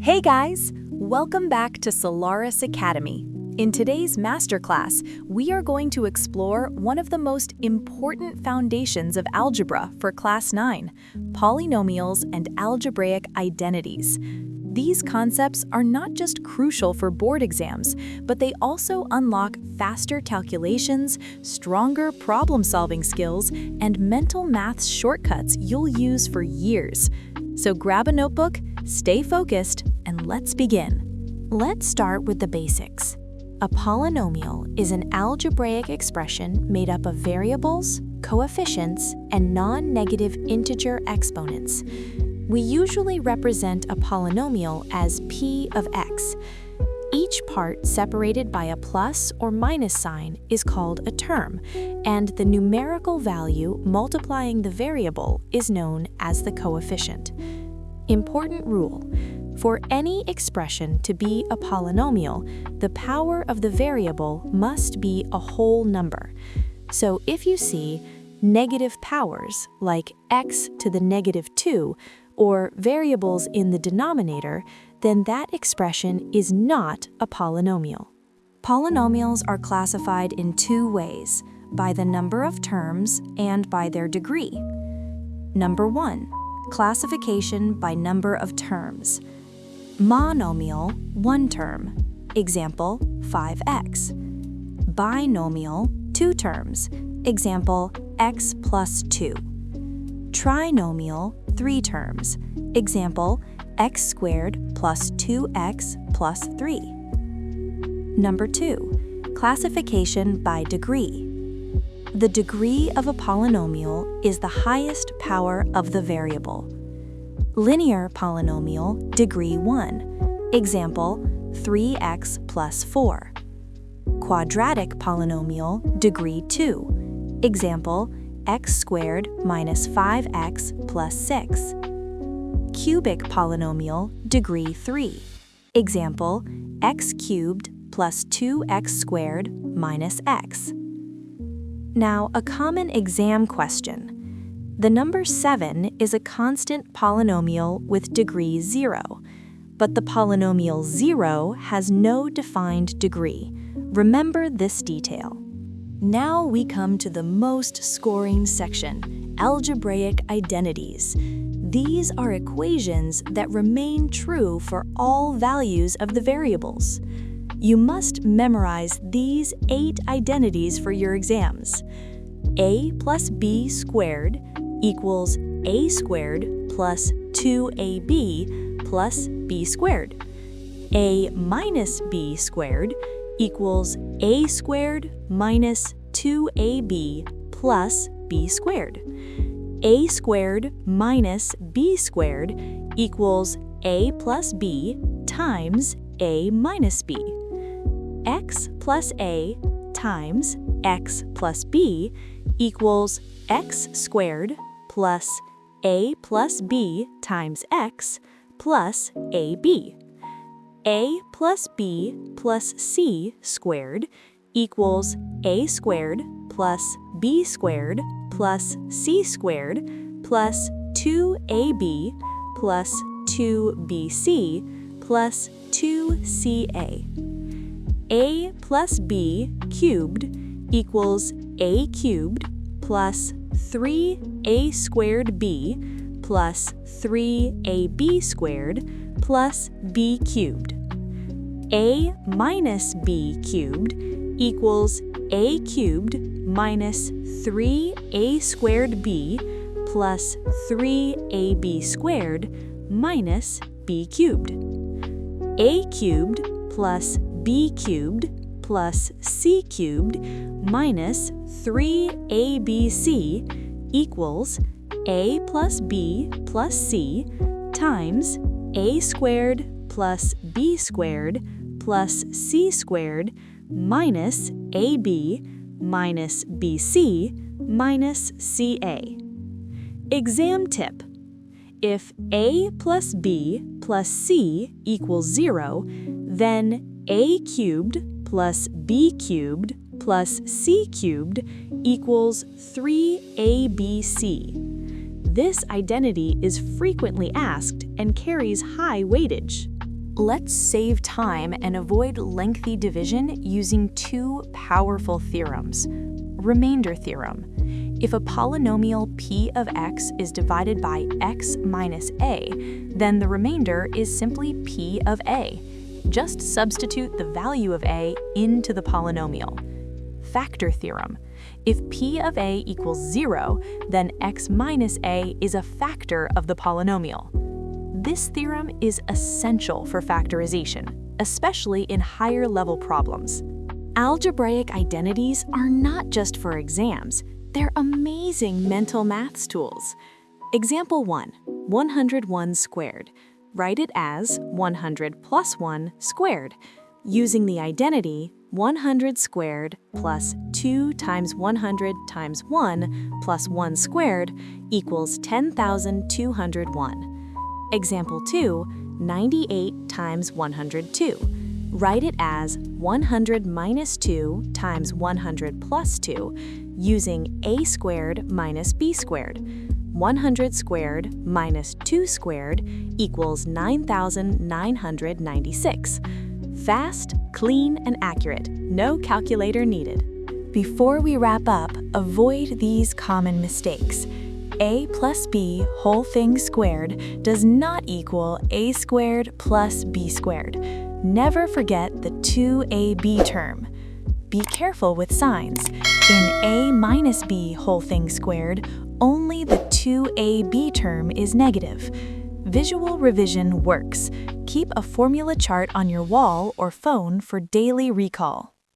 Hey guys! Welcome back to Celoris Academy. In today's masterclass, we are going to explore one of the most important foundations of algebra for Class 9, polynomials and algebraic identities. These concepts are not just crucial for board exams, but they also unlock faster calculations, stronger problem-solving skills, and mental maths shortcuts you'll use for years. So grab a notebook, stay focused, and let's begin. Let's start with the basics. A polynomial is an algebraic expression made up of variables, coefficients, and non-negative integer exponents. We usually represent a polynomial as p of x. Each part separated by a plus or minus sign is called a term, and the numerical value multiplying the variable is known as the coefficient. Important rule: for any expression to be a polynomial, the power of the variable must be a whole number. So if you see negative powers like x to the negative 2 or variables in the denominator, then that expression is not a polynomial. Polynomials are classified in two ways, by the number of terms and by their degree. Number 1. Classification by number of terms. Monomial, one term. Example, 5x. Binomial, two terms. Example, x plus 2. Trinomial, three terms. Example, x squared plus 2x plus 3. Number 2. Classification by degree. The degree of a polynomial is the highest power of the variable. Linear polynomial, degree 1. Example, 3x plus 4. Quadratic polynomial, degree 2. Example, x squared minus 5x plus 6. Cubic polynomial, degree 3. Example, x cubed plus 2x squared minus x. Now, a common exam question. The number 7 is a constant polynomial with degree 0, but the polynomial 0 has no defined degree. Remember this detail. Now we come to the most scoring section, algebraic identities. These are equations that remain true for all values of the variables. You must memorize these 8 identities for your exams. A plus b squared equals a squared plus 2ab plus b squared. A minus b squared equals a squared minus 2ab plus b squared. A squared minus b squared equals a plus b times a minus b. X plus a times x plus b equals x squared plus a plus b times x plus ab. A plus b plus c squared equals a squared plus b squared plus c squared plus 2ab plus 2bc plus 2ca. A plus b cubed equals a cubed plus 3a squared b plus 3ab squared plus b cubed. A minus b cubed equals a cubed minus 3a squared b plus 3ab squared minus b cubed. A cubed plus b cubed plus c cubed minus 3abc equals a plus b plus c times a squared plus b squared plus c squared minus ab minus bc minus ca. Exam tip: if a plus b plus c equals 0, then a cubed plus b cubed plus c cubed equals 3abc. This identity is frequently asked and carries high weightage. Let's save time and avoid lengthy division using two powerful theorems. Remainder theorem. If a polynomial p of x is divided by x minus a, then the remainder is simply p of a. Just substitute the value of a into the polynomial. Factor theorem. If p of a equals 0, then x minus a is a factor of the polynomial. This theorem is essential for factorization, especially in higher-level problems. Algebraic identities are not just for exams, they're amazing mental maths tools. Example 1, 101 squared. Write it as 100 plus 1 squared, using the identity 100 squared plus 2 times 100 times 1 plus 1 squared equals 10,201. Example 2, 98 times 102. Write it as 100 minus 2 times 100 plus 2, using a squared minus b squared. 100 squared minus 2 squared equals 9,996. Fast, clean, and accurate. No calculator needed. Before we wrap up, avoid these common mistakes. A plus b whole thing squared does not equal a squared plus b squared. Never forget the 2ab term. Be careful with signs. In a minus b whole thing squared, only the 2ab term is negative. Visual revision works. Keep a formula chart on your wall or phone for daily recall.